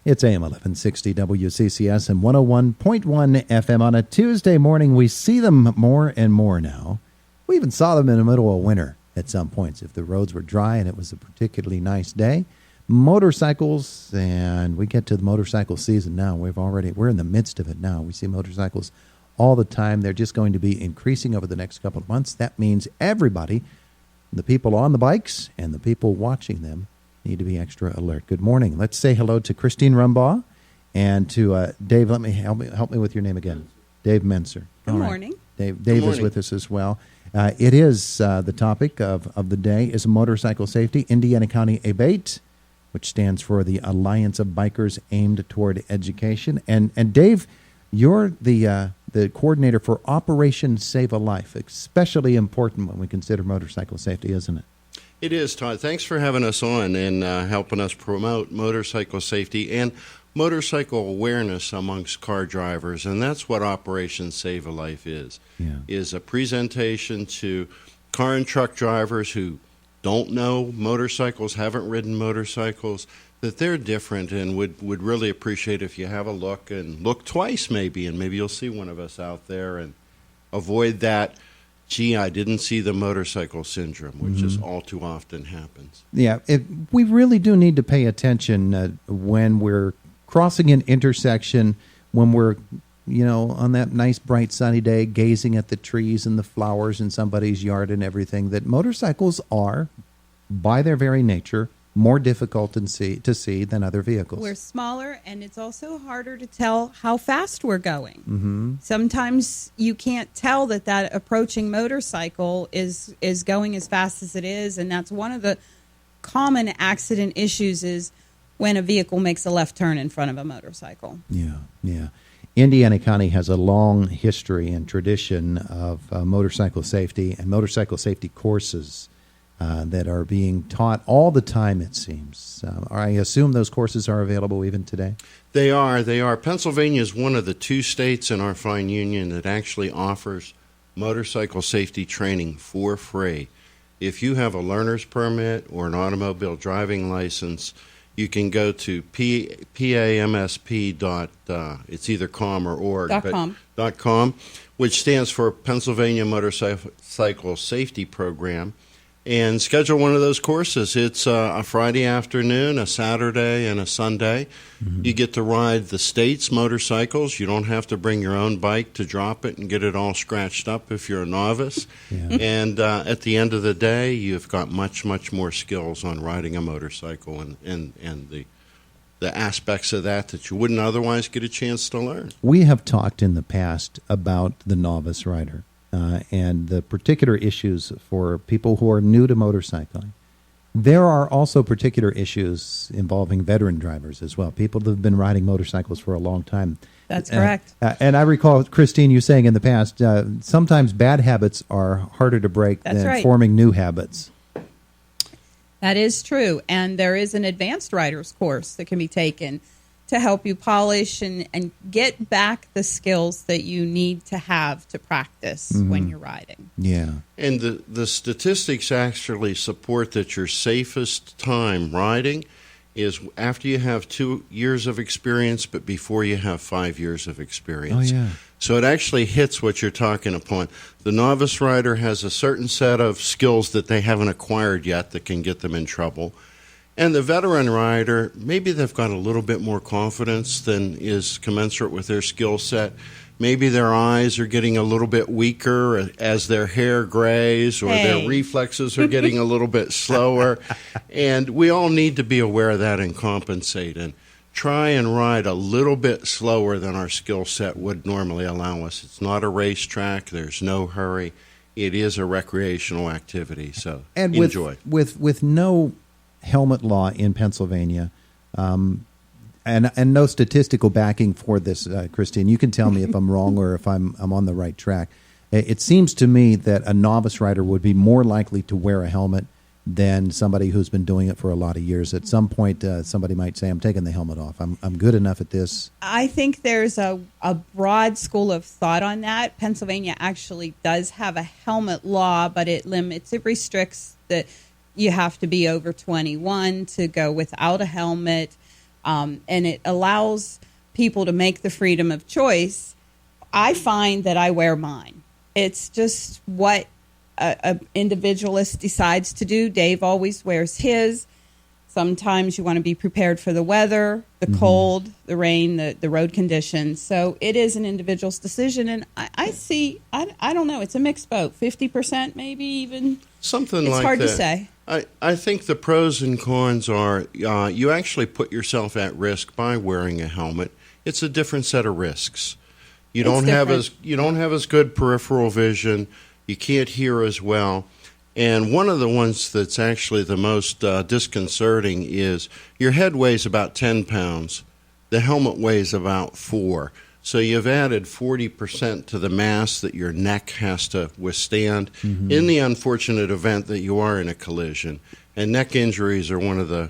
It's AM 1160 WCCS and 101.1 FM on a Tuesday morning. We see them more and more now. We even saw them in the middle of winter at some points. If the roads were dry and it was a particularly nice day, motorcycles, and we get to the motorcycle season now. We're in the midst of it now. We see motorcycles all the time. They're just going to be increasing over the next couple of months. That means everybody, the people on the bikes and the people watching them, need to be extra alert. Good morning. Let's say hello to Christine Rumbaugh and to Dave. Help me with your name again. Dave Mentzer. Good morning. Dave is with us as well. It is the topic of the day is motorcycle safety. Indiana County ABATE, which stands for the Alliance of Bikers Aimed Toward Education. And Dave, you're the coordinator for Operation Save a Life. Especially important when we consider motorcycle safety, isn't it? It is, Todd. Thanks for having us on and helping us promote motorcycle safety and motorcycle awareness amongst car drivers. And that's what Operation Save a Life is. Yeah. Is a presentation to car and truck drivers who don't know motorcycles, haven't ridden motorcycles, that they're different and would really appreciate if you have a look and look twice maybe, and maybe you'll see one of us out there and avoid that, gee, I didn't see the motorcycle syndrome, which is all too often happens. Yeah, we really do need to pay attention when we're crossing an intersection, when we're, on that nice bright sunny day, gazing at the trees and the flowers in somebody's yard and everything, that motorcycles are, by their very nature, more difficult to see than other vehicles. We're smaller, and it's also harder to tell how fast we're going. Mm-hmm. Sometimes you can't tell that approaching motorcycle is going as fast as it is, and that's one of the common accident issues is when a vehicle makes a left turn in front of a motorcycle. Yeah. Indiana County has a long history and tradition of motorcycle safety and motorcycle safety courses that are being taught all the time, it seems. I assume those courses are available even today? They are. Pennsylvania is one of the two states in our fine union that actually offers motorcycle safety training for free. If you have a learner's permit or an automobile driving license, you can go to PAMSP. It's either .com or .org. .com, which stands for Pennsylvania Motorcycle Safety Program, and schedule one of those courses. It's a Friday afternoon, a Saturday, and a Sunday. Mm-hmm. You get to ride the state's motorcycles. You don't have to bring your own bike to drop it and get it all scratched up if you're a novice. Yeah. And at the end of the day, you've got much, much more skills on riding a motorcycle and the aspects of that you wouldn't otherwise get a chance to learn. We have talked in the past about the novice rider. And the particular issues for people who are new to motorcycling. There are also particular issues involving veteran drivers as well, people that have been riding motorcycles for a long time. That's correct. And I recall, Christine, you saying in the past, sometimes bad habits are harder to break than forming new habits. That is true. And there is an advanced rider's course that can be taken to help you polish and get back the skills that you need to have to practice when you're riding. Yeah. And the statistics actually support that your safest time riding is after you have 2 years of experience, but before you have 5 years of experience. Oh, yeah. So it actually hits what you're talking upon. The novice rider has a certain set of skills that they haven't acquired yet that can get them in trouble. And the veteran rider, maybe they've got a little bit more confidence than is commensurate with their skill set. Maybe their eyes are getting a little bit weaker as their hair grays, or their reflexes are getting a little bit slower. And we all need to be aware of that and compensate and try and ride a little bit slower than our skill set would normally allow us. It's not a racetrack. There's no hurry. It is a recreational activity, so enjoy. With no helmet law in Pennsylvania, and no statistical backing for this, Christine. You can tell me if I'm wrong or if I'm on the right track. It seems to me that a novice rider would be more likely to wear a helmet than somebody who's been doing it for a lot of years. At some point, somebody might say, I'm taking the helmet off. I'm good enough at this. I think there's a broad school of thought on that. Pennsylvania actually does have a helmet law, but it restricts that you have to be over 21 to go without a helmet. and it allows people to make the freedom of choice. I find that I wear mine. It's just what a individualist decides to do. Dave always wears his. Sometimes you want to be prepared for the weather, the cold, the rain, the road conditions. So it is an individual's decision. And I don't know, it's a mixed boat, 50% maybe even. Something it's like hard that. to say. I think the pros and cons are you actually put yourself at risk by wearing a helmet. It's a different set of risks. You don't have as good peripheral vision. You can't hear as well. And one of the ones that's actually the most disconcerting is your head weighs about 10 pounds. The helmet weighs about 4. So you've added 40% to the mass that your neck has to withstand in the unfortunate event that you are in a collision. And neck injuries are one of the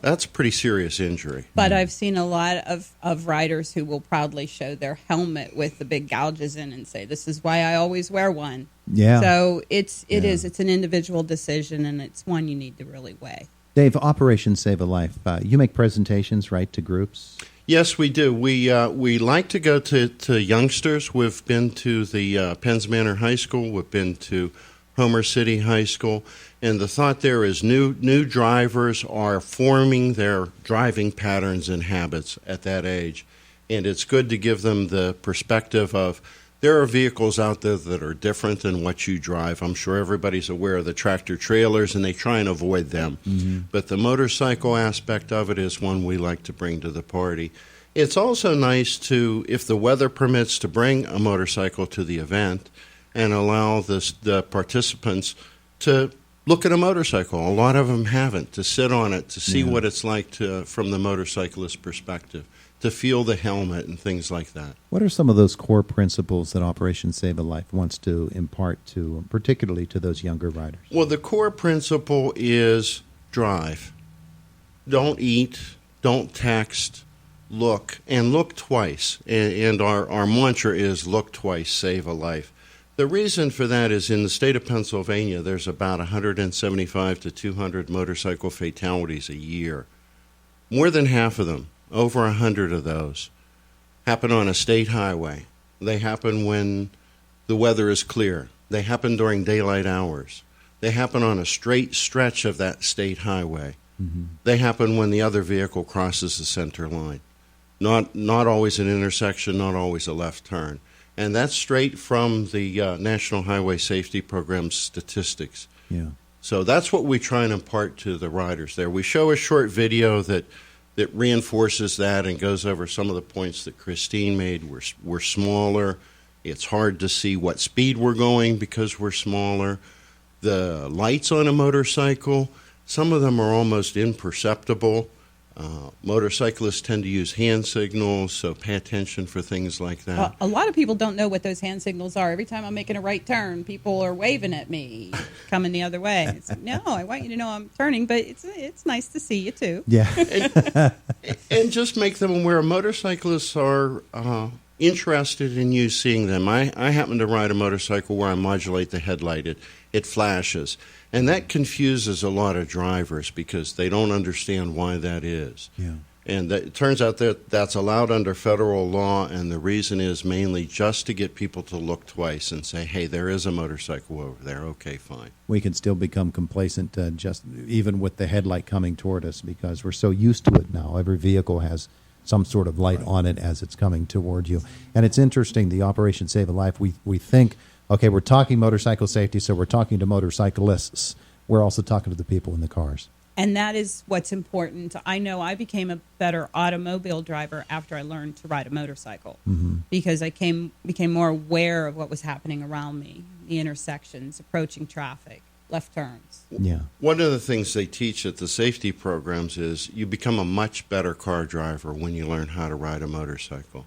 that's a pretty serious injury. But I've seen a lot of riders who will proudly show their helmet with the big gouges in and say, this is why I always wear one. Yeah. So it's an individual decision, and it's one you need to really weigh. Dave, Operation Save a Life, you make presentations, right, to groups? Yes, we do. We like to go to youngsters. We've been to the Penns Manor High School. We've been to Homer City High School. And the thought there is new drivers are forming their driving patterns and habits at that age. And it's good to give them the perspective of there are vehicles out there that are different than what you drive. I'm sure everybody's aware of the tractor trailers, and they try and avoid them. But the motorcycle aspect of it is one we like to bring to the party. It's also nice to, if the weather permits, to bring a motorcycle to the event and allow the participants to look at a motorcycle. A lot of them haven't, to sit on it, to see what it's like from the motorcyclist's perspective, to feel the helmet and things like that. What are some of those core principles that Operation Save a Life wants to impart to, particularly to those younger riders? Well, the core principle is drive. Don't eat, don't text, look, and look twice. And our mantra is look twice, save a life. The reason for that is in the state of Pennsylvania, there's about 175 to 200 motorcycle fatalities a year. More than half of them, over 100 of those, happen on a state highway. They happen when the weather is clear. They happen during daylight hours. They happen on a straight stretch of that state highway. They happen when the other vehicle crosses the center line. Not always an intersection, not always a left turn. And that's straight from the National Highway Safety Program statistics. Yeah. So that's what we try and impart to the riders there. We show a short video that reinforces that and goes over some of the points that Christine made. We're smaller. It's hard to see what speed we're going because we're smaller. The lights on a motorcycle, some of them are almost imperceptible. Motorcyclists tend to use hand signals, so pay attention for things like that. A lot of people don't know what those hand signals are. Every time I'm making a right turn, people are waving at me, coming the other way. It's like, no, I want you to know I'm turning, but it's nice to see you too. Yeah. And just make them aware. Motorcyclists are interested in you seeing them. I happen to ride a motorcycle where I modulate the headlight. It flashes. And that confuses a lot of drivers because they don't understand why that is. Yeah. And it turns out that that's allowed under federal law, and the reason is mainly just to get people to look twice and say, hey, there is a motorcycle over there. Okay, fine. We can still become complacent just even with the headlight coming toward us because we're so used to it now. Every vehicle has some sort of light on it as it's coming toward you. And it's interesting, the Operation Save a Life, we think, okay, we're talking motorcycle safety, so we're talking to motorcyclists. We're also talking to the people in the cars. And that is what's important. I know I became a better automobile driver after I learned to ride a motorcycle because I became more aware of what was happening around me, the intersections, approaching traffic, left turns. Yeah. One of the things they teach at the safety programs is you become a much better car driver when you learn how to ride a motorcycle.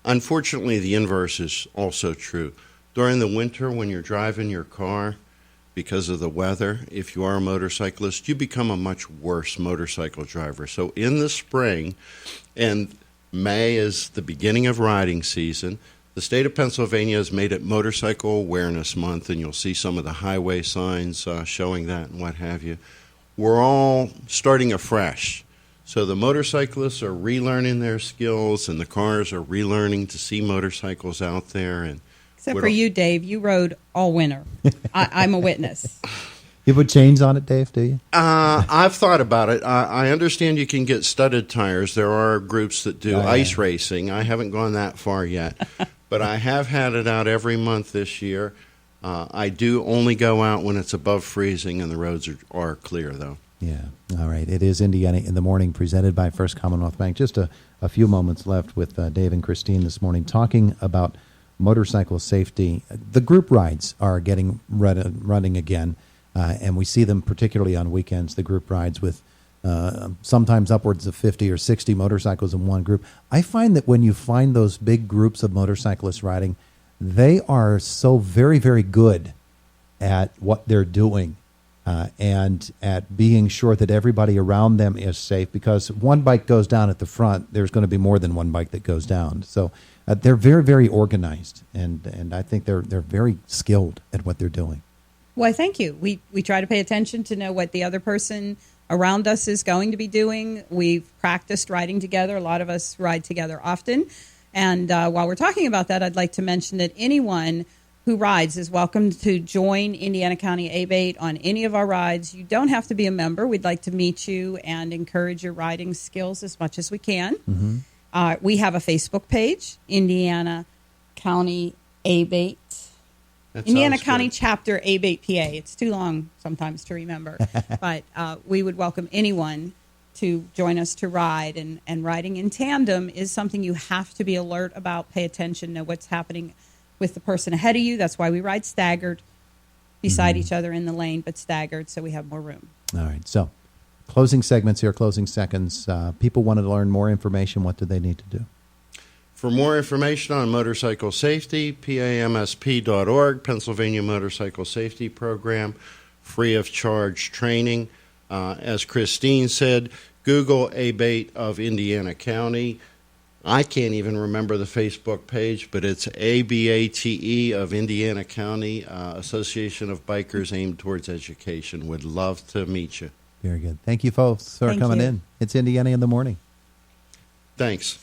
Unfortunately, the inverse is also true. During the winter, when you're driving your car, because of the weather, if you are a motorcyclist, you become a much worse motorcycle driver. So in the spring, and May is the beginning of riding season, the state of Pennsylvania has made it Motorcycle Awareness Month, and you'll see some of the highway signs showing that and what have you. We're all starting afresh. So the motorcyclists are relearning their skills, and the cars are relearning to see motorcycles out there. And except for you, Dave, you rode all winter. I'm a witness. You put chains on it, Dave, do you? I've thought about it. I understand you can get studded tires. There are groups that do ice racing. I haven't gone that far yet, but I have had it out every month this year. I do only go out when it's above freezing and the roads are clear, though. Yeah. All right. It is Indiana in the Morning, presented by First Commonwealth Bank. Just a few moments left with Dave and Christine this morning talking about motorcycle safety. The group rides are getting running again. And we see them particularly on weekends, the group rides with sometimes upwards of 50 or 60 motorcycles in one group. I find that when you find those big groups of motorcyclists riding, they are so very, very good at what they're doing and at being sure that everybody around them is safe, because one bike goes down at the front, there's going to be more than one bike that goes down. So they're very, very organized, and I think they're very skilled at what they're doing. Well, thank you. We try to pay attention to know what the other person around us is going to be doing. We've practiced riding together. A lot of us ride together often. And while we're talking about that, I'd like to mention that anyone who rides is welcome to join Indiana County ABATE on any of our rides. You don't have to be a member. We'd like to meet you and encourage your riding skills as much as we can. Mm-hmm. We have a Facebook page, Indiana County ABATE. Indiana County Chapter ABATE PA. It's too long sometimes to remember. But we would welcome anyone to join us to ride. And riding in tandem is something you have to be alert about, pay attention, know what's happening with the person ahead of you. That's why we ride staggered beside each other in the lane, but staggered so we have more room. All right. So closing segments here, closing seconds. People wanted to learn more information. What do they need to do? For more information on motorcycle safety, PAMSP.org, Pennsylvania Motorcycle Safety Program, free of charge training. As Christine said, Google ABATE of Indiana County. I can't even remember the Facebook page, but it's ABATE of Indiana County, Association of Bikers Aimed Towards Education. Would love to meet you. Very good. Thank you, folks, for coming in. It's Indiana in the Morning. Thanks.